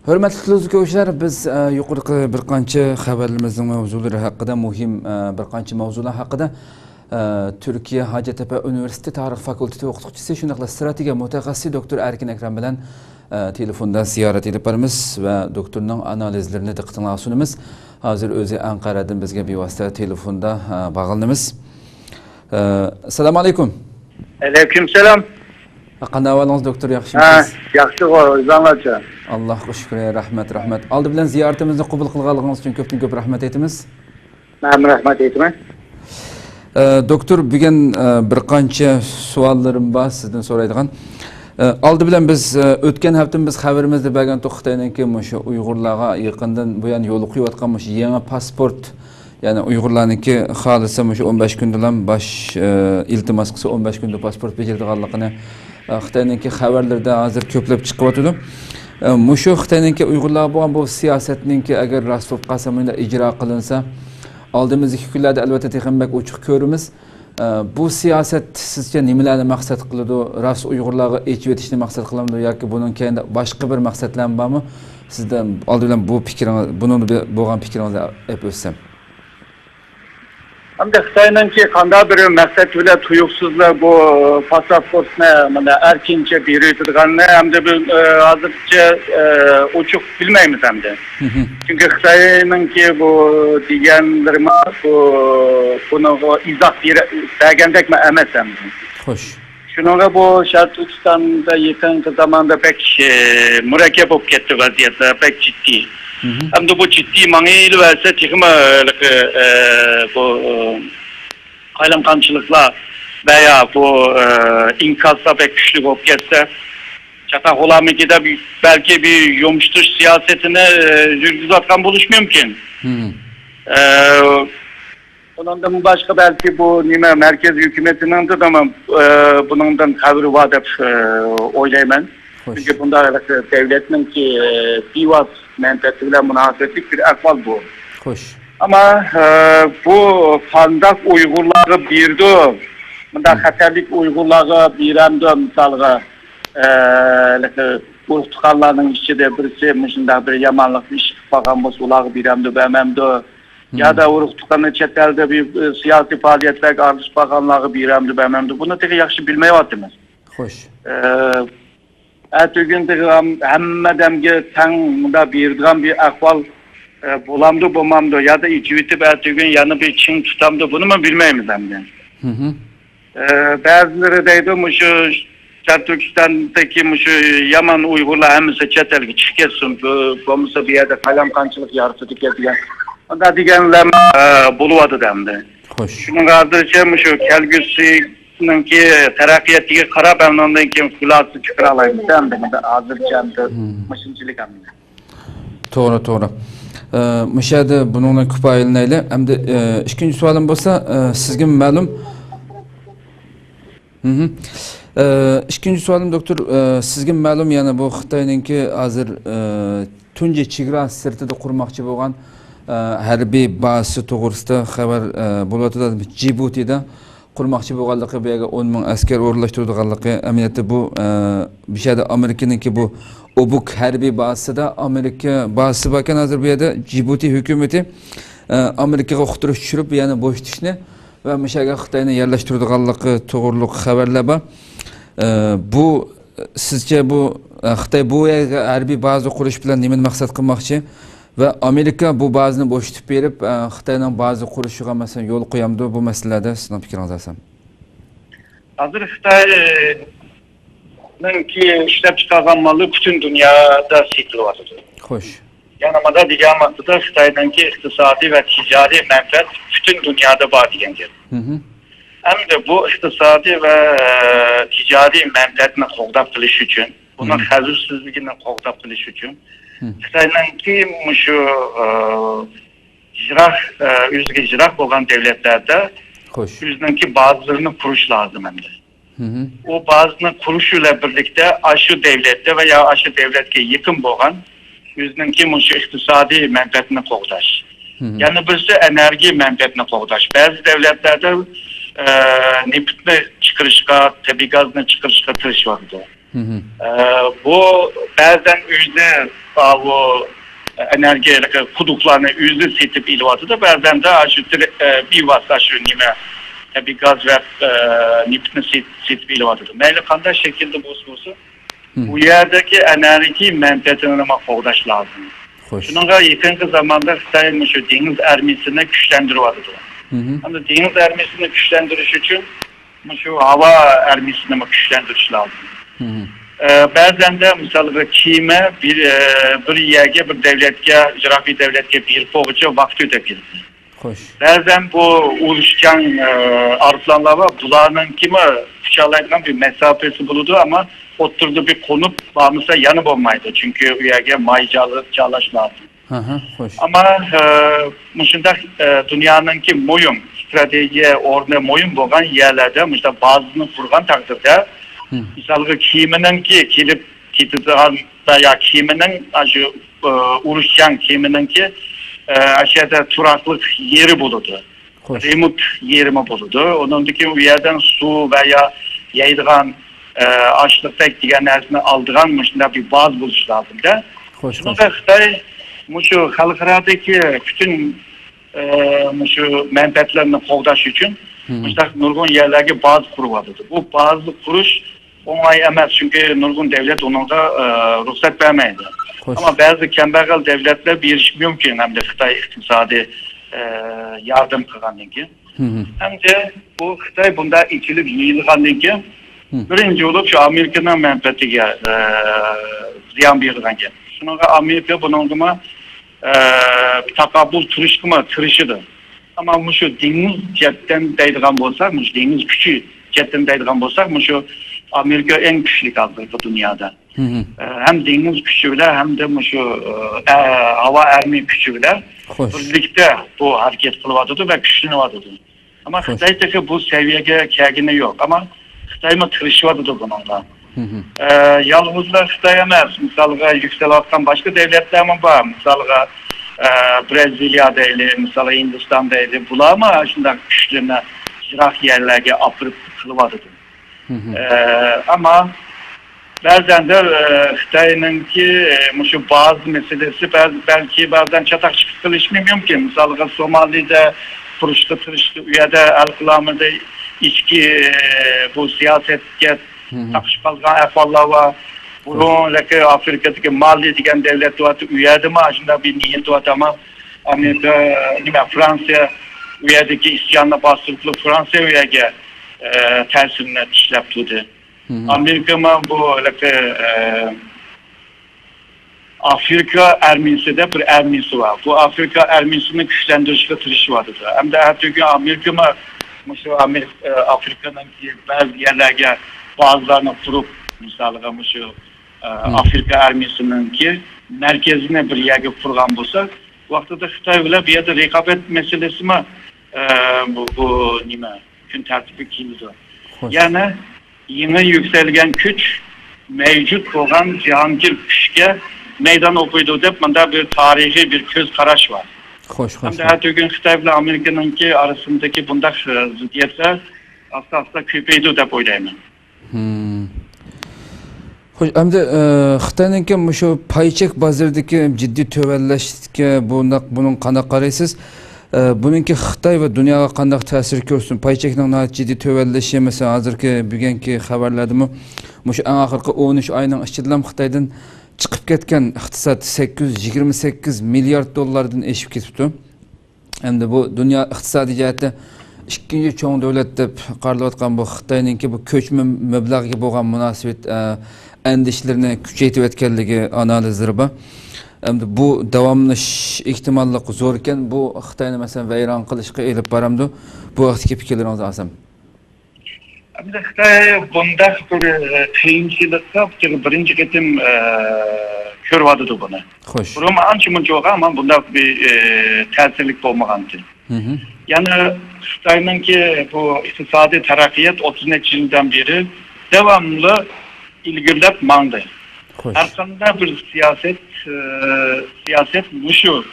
Hörmətli izləyicilər, biz yuqorqi bir qancha xəbərlərimizin mövzuları haqqında, mühim bir qancha mövzular haqqında Türkiye Hacettepe Üniversitesi Tarix Fakültesi o'qituvchisi, shuningdek strategiya mutaxassisi doktor Erkin Akram bilan telefonda ziyorat edib boramiz va doktorning analizlarini diqqatingizga sunamiz. Hozir o'zi Anqaradan bizga bevosita telefonda bog'lanamiz. Assalomu alaykum. Aleyküm selam. Qanday ahvolingiz doktor, yaxshimisiz? Yaxshi, o'zingizcha. Allohga shukr, rahmat. Oldi bilan ziyoratimizni qabul qilganligingiz uchun ko'p rahmat aytamiz. Men rahmat aytaman. Doktor, bugun bir qancha savollarim bor sizdan so'raydigan. Oldi bilan biz o'tgan hafta biz xabarimizda bergan Xitoyninki o'sha Uyg'urlarga yaqindan bu yana yo'l qo'yayotgan o'sha yangi pasport, ya'ni Uyg'urlarniki xolisa o'sha 15 kundan bosh iltimos qilsa 15 kunda pasport berilganligini Xitoyninki xabarlarda hozir ko'plab chiqyapti. Mushu Xitoyninki Uyg'urlar bo'lgan bu siyosatninki agar rost bo'lib qolsa, bunda ijro qilinsa, oldimizgi kunlarda albatta texnik ochiq ko'ramiz. Bu siyoset sizce nimalarni maqsad qiladi? Rost Uyg'urlarga echib etishni maqsad qilamdi yoki buning keyinda boshqa bir maqsadlar bormi? Sizdan oldi bilan bu fikringiz, buning bo'lgan fikringizni aytib o'tsam. Hamda Xitoyninki qanday bir maqsad bilan tuyuqsizlar bu pasportni mana erkincha berayotganini hamda biz hozircha ochiq bilmaymiz hamda. Çünkü Xitoyninki bu deganlarimiz buni izoh bergandek emas hamda. Xo'sh. Shuningga bu Turkistonda yaqinqi zamonda pek murakkab bo'lib ketdi vaziyatlar, pek jiddiy. Hamda bu ciddi mangil ve seçimi bu kaylankançılıkla veya bu inkazda pek güçlü olup geçse çatak olan mikide belki bir yumuşturuş siyasetine yürütülen buluş mümkün. Bundan başka belki bu nime merkez hükümetinin de ama bundan haberi var da oylayman. Çünkü bunda devletin ki privat menfaatiyle münasebetlik bir akval bu. Hoş. Ama bu fandak Uygurları birdi. Bunda haterlik Uygurları biremdi misalga urtukarlarının içinde birisi mışında bir yamanlık iş bakan bu sulağı biremdi bememdi. Ya da urtukarını çetelde bir siyasi faaliyetler karşı bakanlığı biremdi bememdi. Bunu tek yaxşı bilmeye vattimiz. Hoş. Ertugün hemmedemge tanga birdiğim bir ahval bulamdı bulmamdı ya da içivitip ertugün yanı bir çin tutamdı bunu mu bilmeyimiz hem de. Bazıları deydi şu Türkistan'daki şu Yaman Uygurlar hemisi çetelgi çıketsin bu bir yerde kalamkançılık yarısı tüketilen. Onda diyenler buluvadı demdi. Hoş. Şunun kardeşim şu kelgüsü ki terakkiyatı kara ben ondan kim kulası çıkaralayım. Ben de hazırca maşincilik hamle. Doğru. Müşahede bununla kupayılınayla. Hem de ikinci sualım olsa sizge malum. İkinci sualım doktor sizge malum yani bu Xitoyninki hazır tunji chegara sirtida qurmoqchi bo'lgan harbiy bazasi to'g'risida xabar bo'lyapti. Jibutida qurmoqchi bo'lganligi, bu yerga 10 ming askar o'rnashtirganligi, amaliyotda bu bishada Amerikaniki bu Obuk harbiy bazasida Amerika bazasi bo'lgan hozir bu yerda Jibuti hukumati Amerikaga uqtirish tushirib, ya'ni bo'shatishni va mishaga Xitoyni yerlashtirganligi to'g'riliq xabarlar bor. Bu sizce bu Xitoy bu yerga harbiy baza qurish bilan nima maqsad qilmoqchi? Ve Amerika bu bazını boştup berip Xitoyning bazı qurishga masalan yo'l qo'yamdi bu masalada sizning fikringizni alsam. Hazır Xitoyninki ishlab chiqargan malı bütün dünyada setilyapti. Xo'sh. Yanımda degan maqsadda Xitoyninki iqtisodiy ve ticari menfaat bütün dünyada bor degan gap. Hem de bu iqtisodiy ve ticari menfaatni qo'g'dab qilish uchun, buni xavfsizligini qo'g'dab qilish uchun Xitoyninki şu icra olan devletlerde yüzündeki bazılarını kuruş lazım hem de. O bazılarını kuruşuyla birlikte aşı devlette veya aşı devletke yakın olan yüzündeki şu iktisadi menfaatini qo'g'dash. Yani birisi enerji menfaatini qo'g'dash. Bazı devletlerde neftni chiqarishga, tabiiy gazni chiqarishga tirishyoqdi. Bu bazen üzde bu enerji kuduklarını üzde setip ilvatı da bazen de aşırı bir vasıta şu nime bir gaz ve niptini setip ilvatı da. Meyli kanda şekilde bozulsa bu yerdeki enerji menfaatine koğdaş lazım. Şununla yakın zamanda Xitay'ın şu deniz ermisini güçlendiriyordu. Ama deniz ermisini güçlendiriş için şu hava ermisini güçlendiriş lazım. Bazen de mesela kime bir yerge bir devletke, icrafi devletke bir poğaça vakti ödebilir. Bazen bu oluşan arıtlanlar var, bularının kime fışalaydan bir mesafesi buludu ama oturdu bir konup bağımlısa yanı olmaydı. Çünkü üyege maycalı çağlaş lazım. Ama müşünde dünyanın ki moyum, stratejiye orada moyum boğan yerlerde mesela bazını kurgan takdirde mesela kiminin ki kilip kitizan ya kiminin acı uruşan kiminin ki aşağıda turaklık yeri buludu. Remote yerimi buludu. Onundaki o yerden su veya yaydıgan açlık pek diyen nersini aldığanmışında bir baz buluş lazım da. Şunu da Xitay şu halkıradaki bütün şu menfaatlerini qoğdaş için nurgun yerlerde baz kuruvadı. Bu bazı kuruş onay emez çünkü nurgun devlet onun da ruhsat vermeydi. Ama bazı kembergal devletler bir iş mümkün hem de Xitay iktisadi yardım kılgandan ki. Hem de bu Xitay bunda ikili yayılgandan ki birinci olup şu Amerika'nın menfaatiga ziyan bergan ki. Şununla Amerika bununla takabül tırışıdı. Ama şu deniz cetten deydiğen bolsak, şu deniz küçü cetten deydiğen bolsak, şu Amerika en güçlü kaldı bu dünyada. Hem deniz küçüğüyle hem de şu hava ermi küçüğüyle birlikte bu hareket kılvadıdı ve güçleniyordu. Ama Xitay'daki bu seviyeye kergine yok. Ama Xitay'ın tırışıvadıdı bununla. Yalnızlar Xitay emez. Mesela yükselattan başka devletler mi var? Mesela Brezilya'daydı, mesela Hindistan'daydı. Bunlar ama şimdi güçlerine zirak yerlerge apırıp kılıvadıdı. Ama bazen de Xitay'ın ki şu bazı meselesi belki bazen çatak çıkıştırılışmıyor mümkün. Mesela Somali'de fırıştı üyede el-Kılamı'da içki bu siyasetke takışıp kalgan efallar var. Bunun Afrika'daki Mali diyen devlet duatı üyede mi? Aslında bir niyet duatı ama Amerika, Fransa üyedeki isyanla bastırılıp Fransa üyege tersine işlep tuttu. Amerika mı bu Afrika Erminisi de bir Erminisi var. Bu Afrika Erminisinin güçlendirişle tırışı vardı. Hem de her türlü Amerika mı Afrika'nın bazı yerlerde bazılarını kurup mesela şu Afrika Erminisinin ki merkezine bir yerde kurgan bulsa vaxtada Xitay ile bir yerde rekabet meselesi mi bu nime gün tertibi kilidi. Yani yeni yükselgen güç mevcut olan Cihangir güçke meydan okuydu deyip bunda bir tarihi bir göz karaş var. Hem de her türlü Xitay ile Amerika'nın ki arasındaki bunda ziddiyetler asla köpeydi deyip oylayım. Hem de Xitay'ın ki şu payçek bazırdaki ciddi tövelleşti bunun kana qaraysiz. Bununki Xitay ve dünyaya qandaq ta'sir ko'rsin? Paychekning ciddi tövelleşi mesela hozirgi bugungi xabarlarda mı? Şu en ahirgi 13 ayning ichida Xitaydan chiqib ketgan iqtisod 828 milliard dollardan eshib ketibdi. Endi bu dünya iqtisodiy jihatda ikkinchi cho'ng davlat deb qaralayotgan bu Xitoyninki bu ko'chma mablag'ga bo'lgan munosabat endişlerini küçeytib etganligi analizlari bor. Endi bu davomlash ehtimolli zo'r ekan. Bu Xitoyni masalan vayron qilishga elib boramdi. Bu vaqtdagi fikrlaringiz asam. Endi Xitoy bunda bir qiyinchilikqa birinchi qatim ko'ryapti buni. Xo'sh. Buni ancha-muncha ama bunda bir ta'sirlik bo'lmaganti. Yani Xitoyninki bu iqtisodiy taraqqiyot 30 yildan beri devamlı ilgilep mandı. Her konuda bir siyaset şu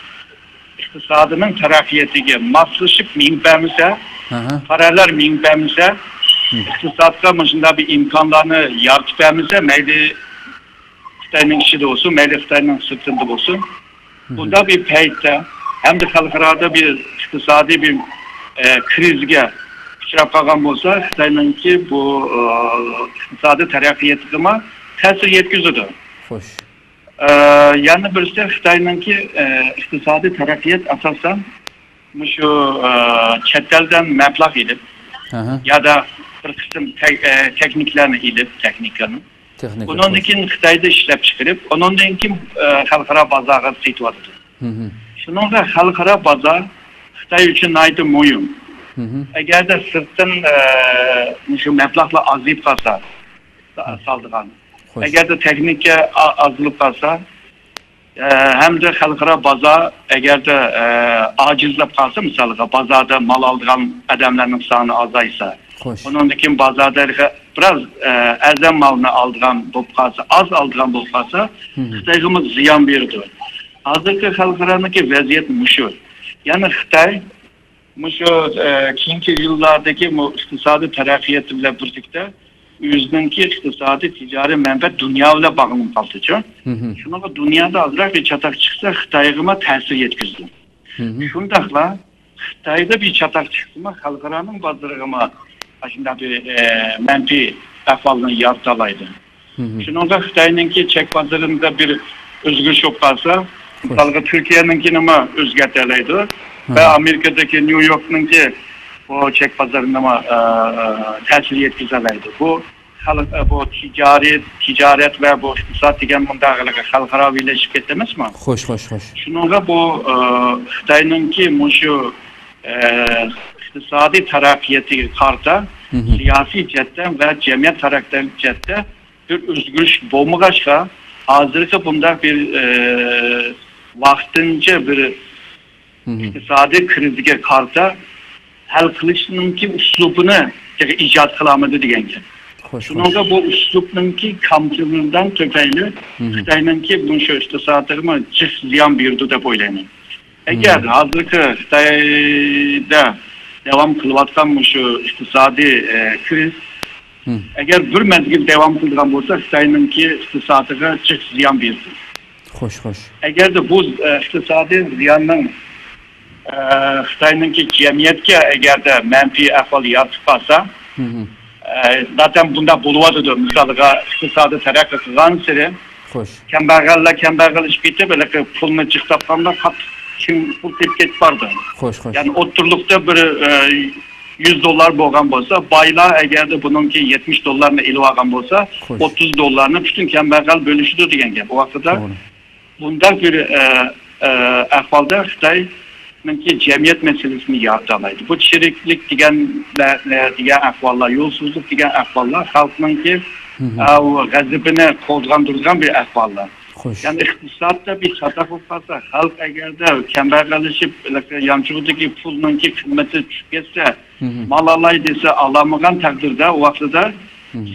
iktisadının terakkiyetiga maslashib minbamisa, paralar minbamisa, iqtisodga shunday bir imkonlarni yaratib bermasa, mayli Xitoyning ichida bo'lsin, mayli Xitoyning sirtida bo'lsin, bunda bir paytda hamda xalqaro bir iqtisodiy bir krizga uchrab qolgan bo'lsa, Xitoyningki bu iqtisodiy taraqqiyotiga ta'sir yetkazadi. Xo'sh. Yana birisi Xitoyningki iqtisodiy taraqqiyot asosan shu chet eldan mablag' ilib ya da bir qism texniklarni ilib, texnikani. Bundan keyin Xitoyda ishlab chiqarib, undan keyin xalqaro bozorga sotadi. Shuningdek xalqaro bozor Xitoy uchun ayta muhim. Agarda sirtdan shu mablag'lar azib qolsa, saldigan. Agarda texnika azilib qolsa, hamda xalqaro bozor agarda ajizlab qolsa, misolga bozorda mal oladigan odamlarning soni azaysa, undan keyin bozorda biraz arzon malni oladigan bo'lib qolsa, az oladigan bo'lib qolsa, Xitoyga ziyon berdi. Hozirgi xalqaroniki vaziyat mushu. Ya'ni Xitoy shu keyingi yillardagi iqtisodiy taraqqiyot bilan birlikda o'zininki iqtisodiy tijoriy manfaat dunyo bilan bog'lanib qoldi-ku. Shunaqa dunyoda ozroq bir chatoq chiqsa, Xitoyga ta'sir yetkazdi. Shundaqla Xitoyda bir chatoq chiqsa, xalqaroning bozoriga shunday bir manfiy ahvolni yarata oladi. Shuningda Xitoyninki chek bozorida bir o'zgarish bo'lib qolsa, misolga Turkiyaninki nima o'zgartiriladi ve Amerika'daki New York'nınki o çek pazarına ta'sir yetkazadi. Bu ticaret ve bu iqtisod degan bundaqalar xalqaro birlashib ketdimizmi? Xo'sh. Shuningga bu Xitoyninki shu iqtisodiy taraqqiyotiga qarta siyosiy jihatdan va jamiyat taraqqiyoti jihatdan bir o'zgarish bo'lmag'achqa, hozirgi bundaq bir vaqtincha bir iqtisodiy krizga qarta hal qilishninki uslubini ijod qilamiz degan gap. Shuningga bu uslubninki kamchiligidan tufayli Xitoyninki shu iqtisodiga jiq ziyon berdi deb o'ylayman. Agar hozirgi Xitoyda davom qilayotgan shu iqtisodiy kriz agar bir mezgil davom qilgan bo'lsa, Xitoyninki iqtisodiga jiq ziyon berdi. Xo'sh. Agarda bu iqtisodiy ziyonning Xitoyninki jamiyatga agarda manfiy ahvol yaratib qolsa, zaten bunda bo'lyotdi. Misolga iqtisodiy taraqqiyot qilgan sari, kambag'allar ish ketib, pulni jiq topganda kim pul tepib bordi. Ya'ni o'ttirlikda bir $100 bo'lgan bo'lsa, boylar agarda buningki $70 ilib olgan bo'lsa, $30 butun kambag'al bo'lishdi degan gap. Bu vaqtda bundan bir ahvolda Xitoy jamiyat meselesini yarata oladi. Bu chiriklik degan ahvollar, yo'lsizlik degan ahvollar xalqninki g'azabini qo'zg'andirgan bir ahvollar. Yani iqtisodda bir chatoq bo'lib qolsa, xalq agarda kambag'allashib, yonchug'idagi pulninki qiymati tushib ketsa, mal olay desa olamagan taqdirda, u vaqtida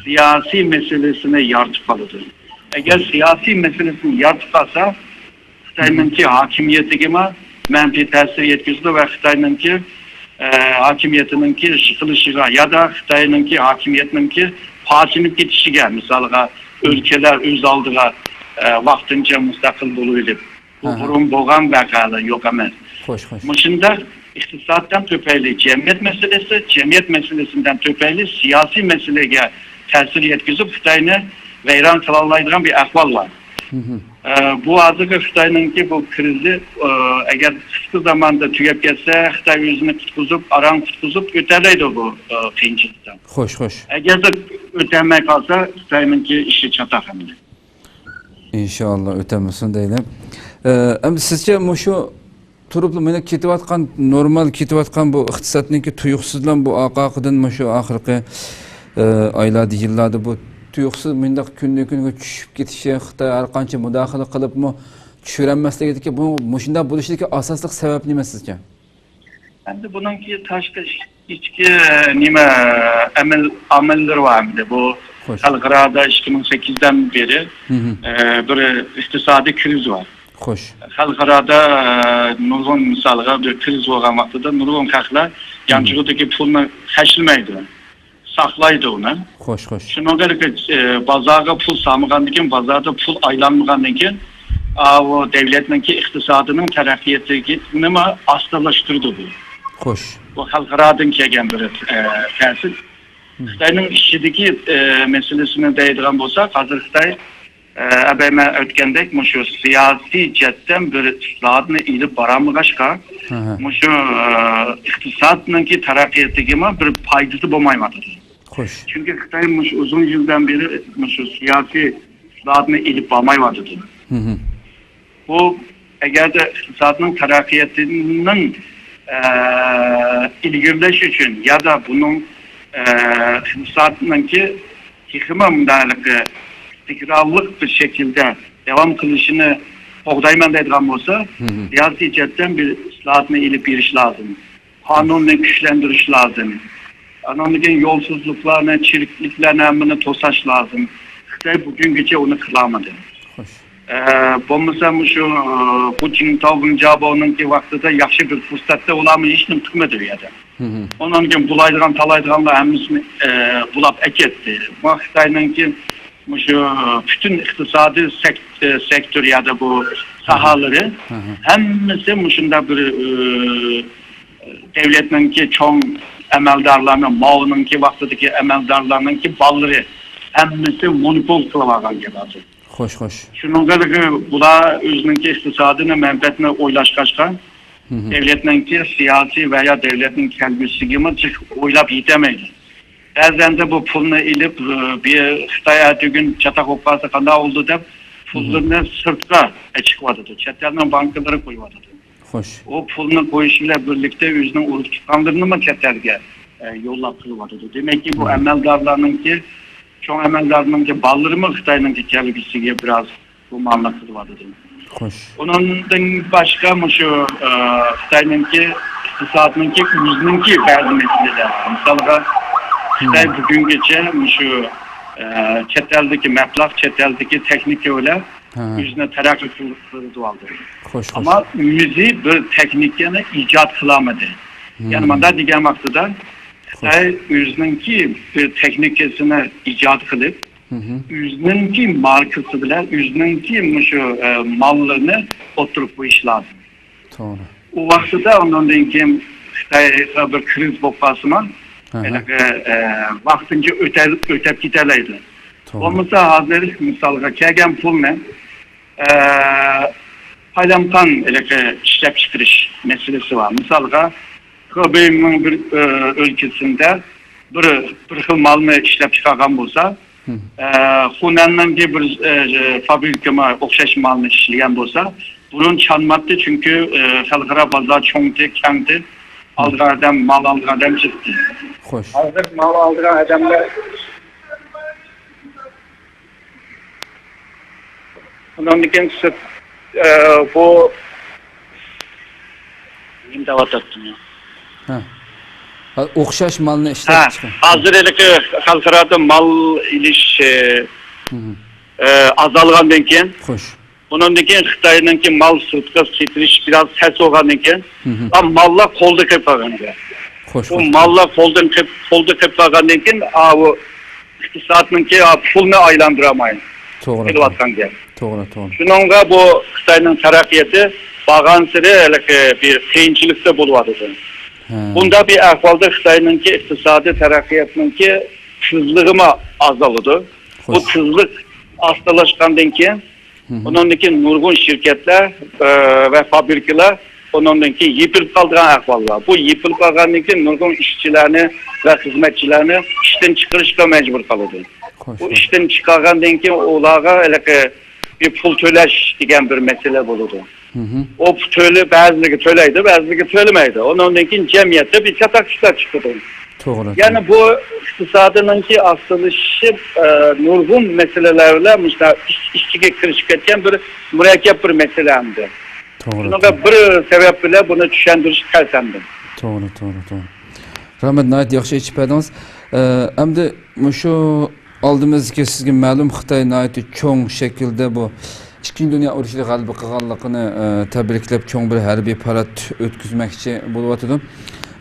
siyosiy meselesini yaratib qoladi. Agar siyosiy meselesini yaratib qolsa, Xitoyninki hokimiyatiga manfiy ta'sir yetkazdi va Xitoyninki hokimiyatininki yiqilishiga ya da Xitoyninki hokimiyatininki parchinib ketishiga, misolga o'lkalar o'z oldiga vaqtincha mustaqil bo'lib, bu burun bo'lgan voqealar yo'q emas. Shunda iqtisoddan tufayli jamiyat meselesinden tufayli siyosiy masalaga ta'sir yetkazib, Xitoyni vayron qila oladigan bir ahvol bor. Bu hozirgi Xitoyninki bu krizi agar qisqa zamonda tugab ketsa, Xitoy o'zini qutqizib o'talaydi bu qiyinchilikdan. Xo'sh. Agarda o'tamay qolsa, Xitoyninki ishi chatoq emas. İnşallah ötemesin deylim. Ama sizce şu turuplu mana ketayotgan normal ketayotgan bu iqtisodniki tuyuqsizlan bu aqaqıdan şu axirgi oylarda yillarda bu tuyuqsiz mendaq kunga tushib ketishi Xitoy har qancha mudohala qilibmi tushiranmasligidagi bu shunda bo'lishiga asosli sabab nima sizcha? Endi buningki tashqi ichki nima amallar vardı bu xalqaroda 2008'den beri bir iqtisodiy kriz var. Xo'sh. Xalqaroda nurg'un misolga bir kriz bo'lgan vaqtida nurg'un xalqlar yonchug'idagi pulni hashilmaydi. saklaydı onu. Hoş hoş. Şunun kadar bazarga pul samıgandan bazarda pul aylanmagandan o devletninki iktisadının terakkiyetini astılaştırdı bu. Hoş. Bu halkaradan kelgen bir tersi. Xitayning ichidagi meselesini deydigan bo'lsak, hozir Xitoy abema o'tgandek mushu siyosiy jihatdan bir islohotni ilib boramag'ashqa, mushu iqtisodningki taraqqiyatiga bir foydasi bo'lmayapti. Hoş. Chunki Xitoy mushu uzun yildan beri mushu siyosiy islohotni ilib bormayapti. Bu agarda iqtisodning taraqqiyatining ilgirlash uchun ya da bunun iqtisodninki hikmimdaligi istikrarlı bir şekilde devam kılışını qo'g'dayman deydigan bo'lsa, siyosiy jihatdan bir islohotni ilib berish lozim. Qonunni kuchlantirish lozim. Anonligan yo'lsizliklarni, chirikliklarni hammani to'sash lozim. Xitoy bugungacha uni qilolmadi. Bo'lmasa shu Hu Jintauning Jabo'ningki vaqtida yaxshi bir fursatda ularni hech nima qilmadi bu yerda. Ondan keyin bulaydigan, talaydiganlar hammasini bulab ketdi. Bu Xitoyninki şu bütün iktisadi sektör ya da bu sahaları hemmisi şunda bir devletninki çoğun emeldarlarının, mağununki vaxtidagi emeldarlarınki balları hemmisi monopol kılavagan geldi. Hoş hoş. Şunun kadar bular özününki iktisadını, menfaatini oylaşkaçkan devletninki siyasi veya devletin kelgüsüge oylap yitemeydi. Bazen de bu pulunu ilip bir Xitay'a gün çatak operası kadar oldu da pullarını sırtka çıkmadı. Çetelden bankaları koymadı. Hoş. O pulunu koyuşuyla birlikte yüzünün uğur tutanlarını mı çetelge yollap kılmadı. Demek ki bu emeldarlarınki, çoğun emeldarlarınki balları mı Xitay'nınki kelgisiye biraz bu manla kılmadı. Hoş. Onun başka şu Xitay'nınki iktisadınınki yüzününki bazı meseleler. Mesela Xitay bugünkece şu çeteldeki meblağ, çeteldeki teknik öyle yüzüne terakki kıldı aldı. Hoş, ama müziği bir teknikini icat kılamadı. Yani bana diğer maksada Xitay yüzününki bir teknikesini icat kılıp yüzününki markası bile yüzününki şu mallarını oturup bu iş lazım. Doğru. O vaxtıda ondan keyin Xitay bir kriz bopasıma vaxtınca ötep giderleydi. Olmasa hazır misalga kelgen pul ne? Paylamkan işlep çıkırış meselesi var. Misalga Xibei'nin bir ülkesinde bir xil malını işlep çıkargan bolsa, Hunan'dan bir fabrikama okşaş malını işleyen bolsa, bunun çanmattı çünkü xalqara bazar çoğuntu, kenti, aldıran adam, mal aldıran adam çıktı. Hoş. Hazır mal aldıran adamlar ondan keyin bu imdavat ettim ya. O'xshash malni ishlab chiqing. Hozir xalqaro mal ilish azalgandan keyin Xo'sh. undan keyin Xitoyninki mal sirtqa ketirish biraz tez bo'lgandan keyin mallar qo'lda kelib qolganda. Xo'sh. Bu mallar qo'lda kelib qolgandan keyin bu iqtisodninki pulni aylantirolmaydi. To'g'ri. Kelayotgan gap. To'g'ri, to'g'ri. Shuningga bu Xitoyning taraqqiyoti bag'ansiri bir qiyinchilikda bo'lyapti. Bunda bir ahvalda Xitoyninki iqtisodiy taraqqiyotninki tezligi azaldı. Bu tezlik astalashgandan keyin onundaki nurgun şirketler ve fabrikalar onundaki yıpılıp kaldıran ahvallar. Bu yıpılıp kaldıran keyin nurgun işçilerini ve hizmetçilerini işten çıkarışga mecbur kaldı. Bu işten çıkargandan keyin onlara bir pul töleş degan bir mesele bo'ldi. O tölü bazıları töleydi, bazıları tölemeydi. Ondan keyin cemiyette bir çatak işler çıktı. To'g'ri. Yani bu iqtisodiningki asılışı nurgun meselelerle işçiga kirishib ketgan bir murakkab bir mesele hamdi. To'g'ri. Bunga bir sebep bilan buni tushuntirish kalsamdi. To'g'ri, to'g'ri, to'g'ri. Rahmat, nayt yaxshi aytib berdingiz. Endi shu oldimizga sizga ma'lum Xitoy nayt cho'ng shaklda bu Ikkinchi Dünya urushida g'alaba qilganligini tabriklab cho'ng bir harbiy parad o'tkazmoqchi bo'lyapti.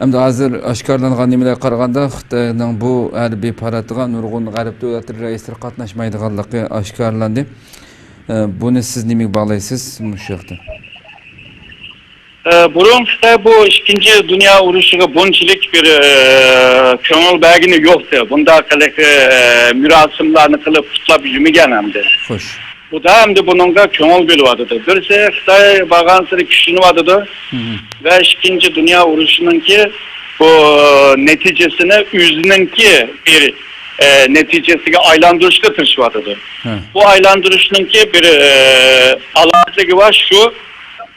Endi hozir oshkorlangan nimalarga qaraganda Xitoyning bu harbiy paradiga nurg'un g'arb davlatlari raislari qatnashmaydiganligi oshkorlandi. Buni siz nimaga bog'laysiz shu yoqda? Burun Xitoy bu 2. Dünya urushiga bunchalik bir ko'ngil bergini yo'qdi. Bunda qiliq murosimlarni qilib qutlab yurmagan hamda. Xo'sh. Bu da hamda bununla ko'ngil bo'lyapti. Birisi Xitoy bag'ansiri kuchlanayapti ve 2. Dünya urushininki bu neticesini o'zininki bir neticesiga aylandırışga tirişyapti. Bu aylandırışninki bir alatligi var şu.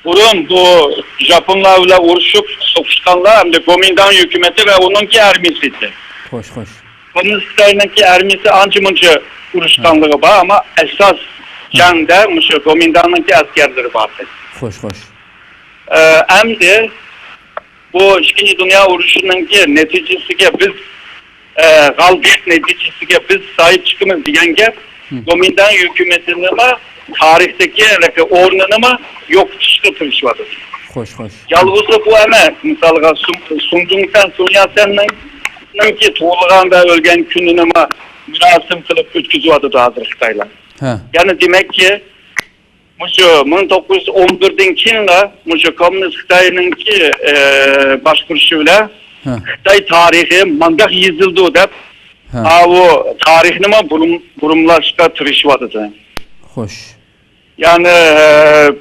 Burun bu Japonlar bilan urushib so'qishganlar hamda Kuomintang hukumati ve onunki armiyasi. Xo'sh, xo'sh. Bunun Xitoyninki armiyasi ancha-muncha urushganligi bor, ama esas jangda mushu Kuomintangninki askarlari bor. Xo'sh, xo'sh. Endi bu 2. Dünya urushininki neticesiga biz g'alabalik neticesiga biz sahip chiqamiz degan gap Kuomintang hukumatini tarixdagi o'rnini yo'qotishga tirishadi. Xo'sh, xo'sh. Yalnız bu emas. Misalga Sun Yat-sen Sun Yat-senninki tug'ilgan ve o'lgan kunini murosim qilib o'tkazyapti hozir Xitoylar. Yani demek ki mushu 1911'den keyin mushu kommunist Xitoyninki boshqarishi bilan Xitoy tarixi mandaq yozildi deb o tarixni burumlashga tirishyapti. Xo'sh. Yani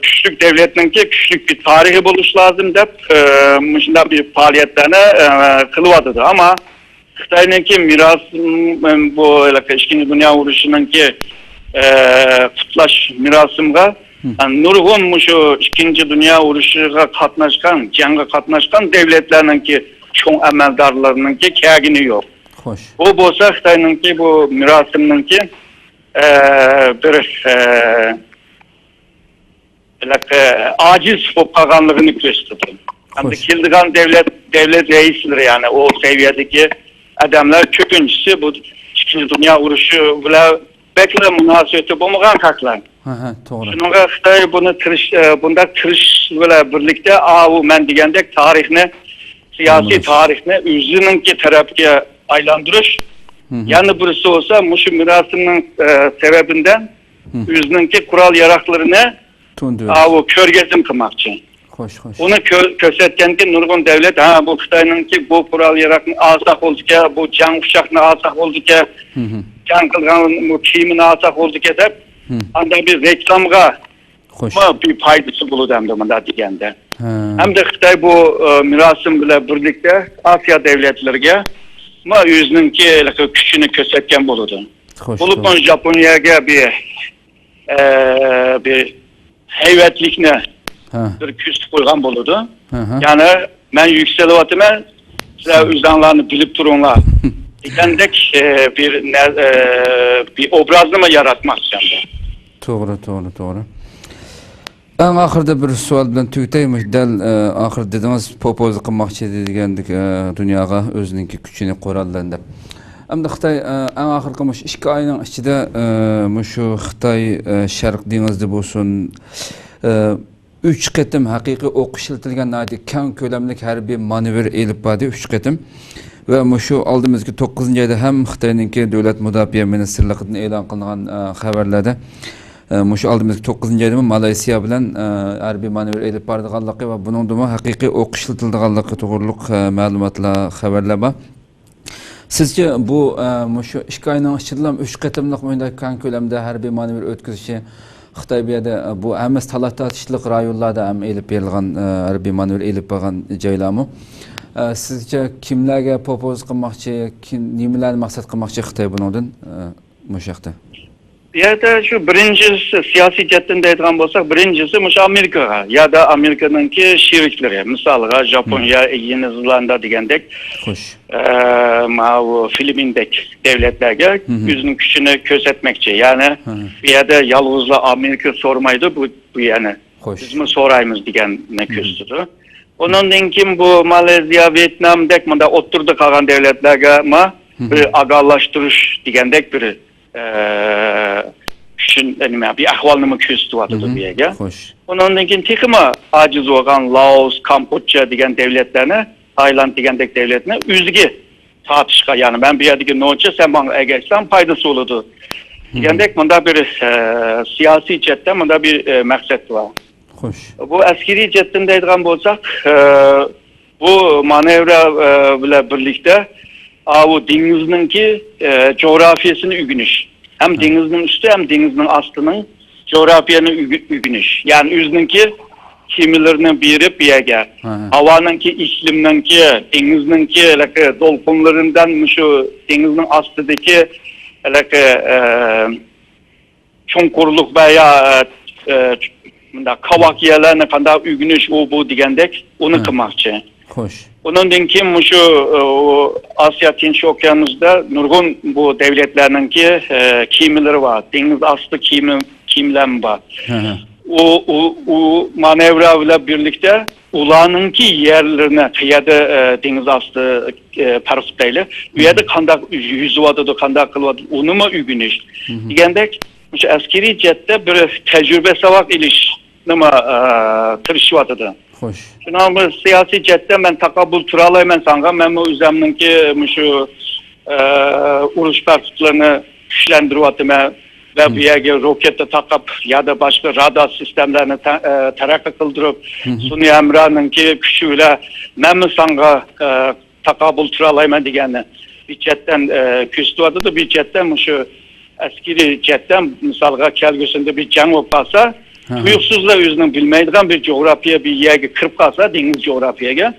küçük devletninki küçük bir tarihi buluş lazım deb şunda bir faaliyetlerini kılıvadıdı. Ama Xitoyninki miras bu 2. Dünya urushininki kutlash mirasimga nurg'un şu 2. Dünya urushiga qatnashgan, jangga qatnashgan devletlarninki cho'ng amaldorlarininki kagini yo'q. Xo'sh. Bu bo'lsa Xitoyninki bu mirasimninki bir aciz bo'lib qolganligini ko'rsatdi. Hamda keldigan devlet reisleri yani o seviyedeki adamlar ko'pinchisi bu 2. Dünya urushi bilan bekle münasebeti bo'lmagan haqlar. To'g'ri. Shunga Xitoy bunda kirish bilan birlikda u men degandek tarixni, siyosiy tarixni o'zininki tarafga aylantirish. Yani birisi olsa mushu mirasimning sebebinden o'zininki qurol yaroqlarini o körgezim qilmoqchi. Xo'sh, xo'sh. Uni ko'rsatganki nurg'un davlat bu Xitoyninki bu qurol yaroqni olsak bo'ldiki, bu jang uchoqni olsak bo'ldiki, jang qilgan bu kiyimini olsak bo'ldiki deb anda bir reklamga bir foydasi bo'ladi hamda bunda deganda. Hamda Xitoy bu mirosim bilan birlikda Osiyo davlatlariga o'zininki kuchini ko'rsatgan bo'ladi. Bo'lib Japoniyaga bir hayvatlikni bir küs qo'ygan bo'ladi. Yani men yükselyapman, sizlar o'zinglarni bilib turinglar. Degandek bir obrazni yaratmoqchi. To'g'ri, to'g'ri, to'g'ri. En ahırda bir sual bilan tugaymiz. Dal ahir dediniz popoz qilmoqchi degandik dunyoga o'zining kuchini qo'rallanib. Endi Xitoy en ahirgi 2 oyning ichida shu Xitoy Sharq dengizida bo'lsin 3 qatim haqiqiy o'q ishlatilgan keng ko'lamli harbiy manevr elib bordi 3 qatim. Ve shu oldimizgi 9-oyda ham Xitoyninki davlat mudofaa ministrligidan e'lon qilingan xabarlarda shu oldimizgi 9-oyda Malayziya bilan harbiy manevr elib bordiganligi va buningda haqiqiy o'q ishlatilganligi to'g'riliq ma'lumotlar, xabarlar bor. Sizce bu şu 2 oyning ichida 3 qatimliq keng ko'lamda harbiy manevr o'tkazishi Xitoy bu yerda bu emas talab-tortishlik rayonlarda ham elib berilgan harbiy manevr elib bo'lgan joylarmi? Sizce kimlarga propoz qilmoqchi, nimalarni maqsad qilmoqchi Xitoy bundan bu yoqda? Ya da şu birincisi siyasi cihatinden deydigan bo'lsak, birincisi mushu Amerikaga ya da Amerikanınki şerikleri. Misalga Japonya, Yeni Zelanda degandek, bu Filipindek devletlerge o'zining kuchini ko'rsatmoqchi. Yani bu yerda yolg'izla Amerika sormaydi, bu yani biz mi so'raymiz deganni ko'rsatdi. Ondan keyin bu Malezya, Vietnamdek bunda o'tirdi qolgan devletlerge bir agallashtiruş degandek bir bir ahvalni ko'rsatyapti bu yerga. Ondan keyin texmi aciz bo'lgan Laos, Kamboçya degan devletlarni Tayland degandek devletine üzgi tartışka yani ben bir yerdeki noça sen bana egersen faydası olurdu. Degandek bunda bir siyasi cetten bunda bir maksat var. Hoş. Bu askeri cetten deydiğen bolsak bu manevra ile birlikte o denizninki coğrafyasını ügünüş. Hem denizin üstü hem denizin astının coğrafyanı ügünüş. Yani üzninki kimilerini birip bir yere. Havanınki, iklimninki, denizninki, dolkunlarından şu denizin astıdaki çonkurluk veya kavak yerlerine kadar ügünüş o bu degandek onu kılmakçı. Hoş. Onun kim şu Asya Tinç Okyanusu'da nurgun bu devletlerinki kimileri var. Deniz astı kimler var. O manevra ile birlikte ulanınki yerlerine ya da deniz astı paraşütleyle ya da kandak yüzü vardı kandak kılvadı onu mu ügünüş. Degandek askeri jette bir tecrübe savak iliş nima tırışıvatıdı. Hoş. Şuna bu siyasi jette ben takabul turalayman sanğam men bu üzemninki şu uruş parçalarını güçlendiriyatım ve bir yerge rokette takıp ya da başka radar sistemlerini terakki kıldırıp suni emranınki küçüyle men mi sanğa takabul turalayman degeni bir jetten küstüvatıdı bir jetten şu askeri jetten misalga kelgüsünde bir jang olup kalsa tuyuksuzla özünün bilmeydiğin bir coğrafyaya bir yerge kırıp kalsa deniz coğrafyaya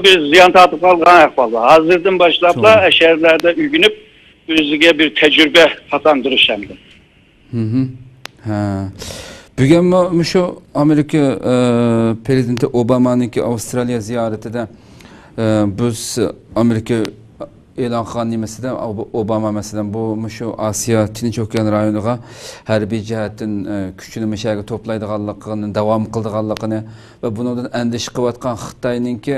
bir ziyan tatıp kalgan ahval var. Hazırdan başlapla şehirlerde ügünüp özüge bir tecrübe kazandırış hemdi. Bugün şu Amerika Prezidenti Obama'nınki Avustralya ziyaretinde biz Amerika e'lon qilgan nimasidan Obama masalan bu şu Asya Tinch okean rayoniga harbiy jihatdan kuchini mishaga to'playdiganligini davom qildiganligini va bundan andish qilayotgan Xitoyninki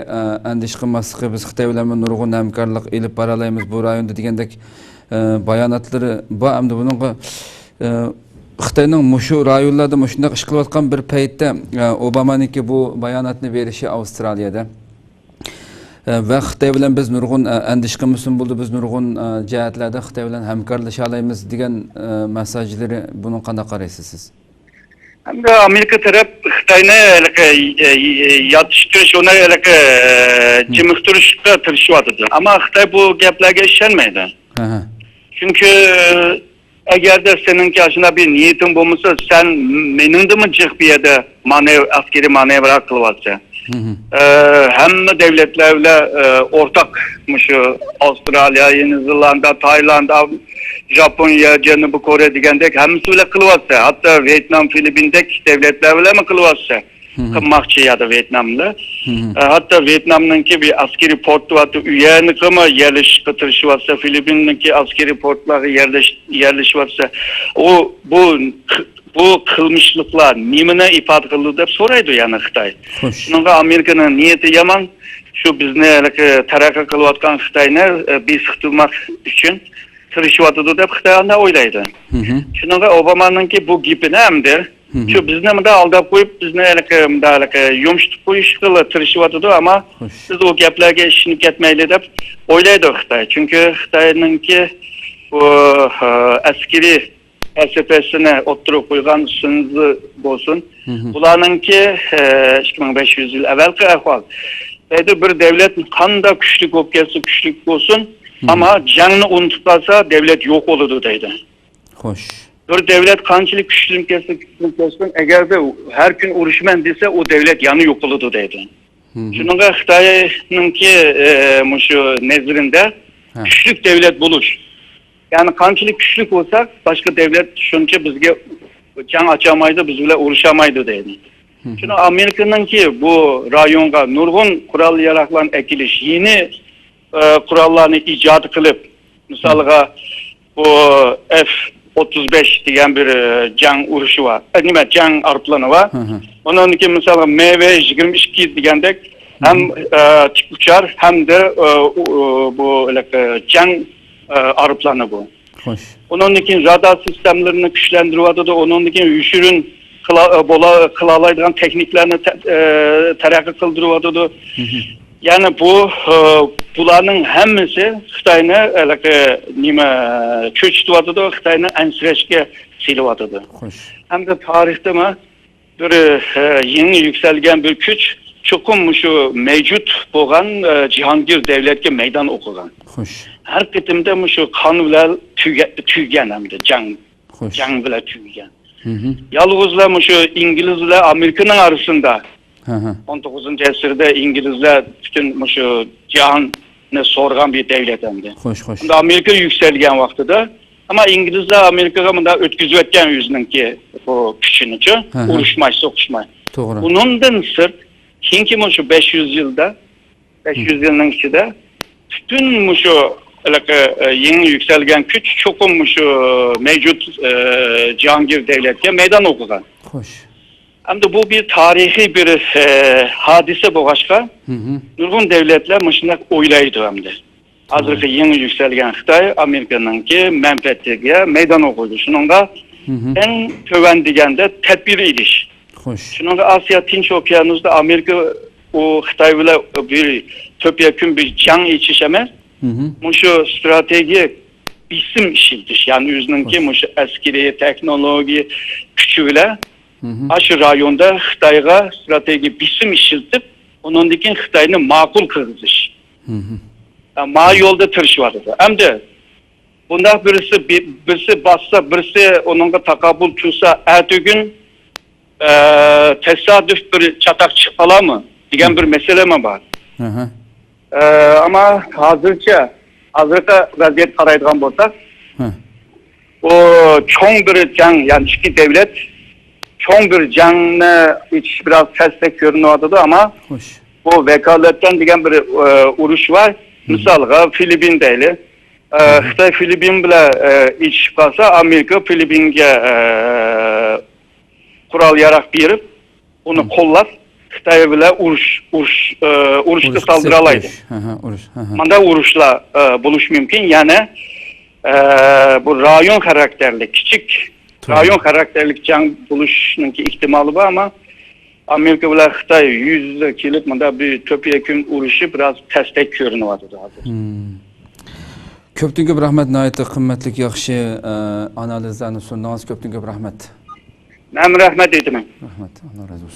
andish qilmasligi biz Xitoy bilan nurg'un hamkorlik elib bora olamiz bu rayonda degandek bayonotlari bor hamda buningga Xitoyning mushu rayonlarda shunday ish qilayotgan bir paytda Obamaniki bu bayonotni berishi Avstraliyada ve Xitoy bilan biz nurg'un andishqimiz bo'ldi biz nurg'un jihatlarda Xitoy bilan hamkorlasha olamiz degan mesajları buni qanday qaraysiz siz? Hem de Amerika taraf Xitoyni yatıştırış ona cimiktirishga tirishyotidir. Ama Xitoy bu gaplarga ishonmaydi. Çünkü eğer de seninki aslında bir niyetin bo'lmasa sen meningdimi jiq bir yerda askeri manevra qilyapsan. Hem devletlerle ortak şu Avustralya, Yeni Zelanda, Tayland, Japonya, Janubi Kore degandek hemisiyle kılıvatsa hatta Vietnam, Filipin'deki devletlerle mi kılıvatsa kılmakçı ya da Vietnam'la hatta Vietnam'ınki bir askeri portu var üyelik ama yerleşik katırışı varsa Filipin'deki askeri portları yerleşik varsa bu kılmışlıklar nimine ifade kıldı dep soraydı yani Xitoy. Şununla Amerika'nın niyeti yaman şu bizni terakki kılıvatkan Xitoyni biz tutmak için tırışıvatıdı dep Xitoy anda oylaydı. Şununla Obama'nınki bu gipini hemdir. Şu bizni de aldap koyup bizni yumuştup koyuşkılı tırışıvatıdı ama biz o gaplarga işinip ketmeyli dep oylaydı Xitoy. Çünkü Xitoy'nınki bu askeri felsefesine oturup koygan sınızı olsun. Bularınki 2500 yıl evvelki ahval. Bir devlet kanda güçlük olsun ama canını unutup kalsa devlet yok olurdu deydi. Hoş. Bir devlet kançılık güçlük olsun eğer de her gün uğraşman dese o devlet yanı yok olurdu deydi. Şununla Xitoy'nınki şu nezdinde güçlük devlet buluş. Yani kançılık güçlük olsak başka devlet şunca bizge can açamaydı, biz bile uğraşamaydı deydi. Çünkü Amerika'nınki bu rayonga nurgun kural yaraklan ekiliş, yeni kurallarını icat kılıp, misalga bu F-35 diyen bir can uğraşı var, can arplanı var. Onunki misalga MV-22 diyendek hem uçar hem de bu can arıplanı bu. Hoş. Onun için radar sistemlerini güçlendiriyordu da onun için üşürün kılalaydıran tekniklerini terakki kıldırıyordu da Yani bularning hammasi Xitoyni nima cho'chityotidu, Xitoyni ansirashga selyotidi. Xo'sh. Hamda tarixda bir yangi yuksalgan bir kuch cho'qim shu mavjud bo'lgan Jahongir davlatga meydan o'qigan. Xo'sh. Har qitimda shu qon bilan tugagan hamda Xo'sh. jang bilan tugagan. Yalnızlar shu İngilizler Amerika'nın arasında 19. asırda İngilizler bütün şu cihanı sorgan bir devlet hem de. Xo'sh. Bunda Amerika yükselgen vaxtıda ama İngilizler Amerika'ya bunda ötküzüp etken yüzününki bu küçüğünü uruşmay, sokuşmay. To'g'ri. Bundan sırt kim şu 500 yılda 500 yılın içinde bütün şu yeni yükselgen güç çokum şu mevcut Cihangir devletke meydan okugan. Xo'sh. Hem de bu bir tarihi bir hadise bu başka. Nurgun devletler mışınak oylaydı hem de. Hazırki yeni yükselgen Xitay, Amerika'nınki menfaatliğe meydan okudu. Şununla en tövendigende tedbir iliş. Xo'sh. Şununla Asya Tinç Okyanusu'da Amerika o Xitay ile bir topyekun bir can içişemez. Şu strateji isim işildiş. Yani yüzününki şu askeri teknoloji küçüğüyle aşı rayonda Xitay'a strateji isim işiltip onundaki Xitay'ını makul kılmış. Yani ma yolda tırış vardı. Hem de bunda birisi bassa, birisi onunla takabül tutsa ertügün tesadüf bir çatak çıkala mı? Diyen bir mesele mi var? Ama hazırda vaziyet karaydıgan bolsak, o çoğun bir can, yani iki devlet çoğun bir canlı hiç biraz terslik görünüyordu ama bu vekaletten diyen bir uruş var. Misalga Filipin değil. Xitay Filipin bile iç kalsa Amerika Filipin'e kural yarak birip onu kollar. Xitay bile uruşta saldıralaydı. Manda uruşla buluş mümkün. Yani bu rayon karakterli, küçük rayon karakterli can buluşunun ihtimali var ama Amerika bile Xitay 100 kilip manda bir topyekun uruşu biraz testek görünüyordu. Köptün köp rahmet, nayeti kıymetlik yaxşı analizlerini sundunuz. Köptün köp rahmet. Ben rahmet etmem. Rahmet. Allah razı olsun.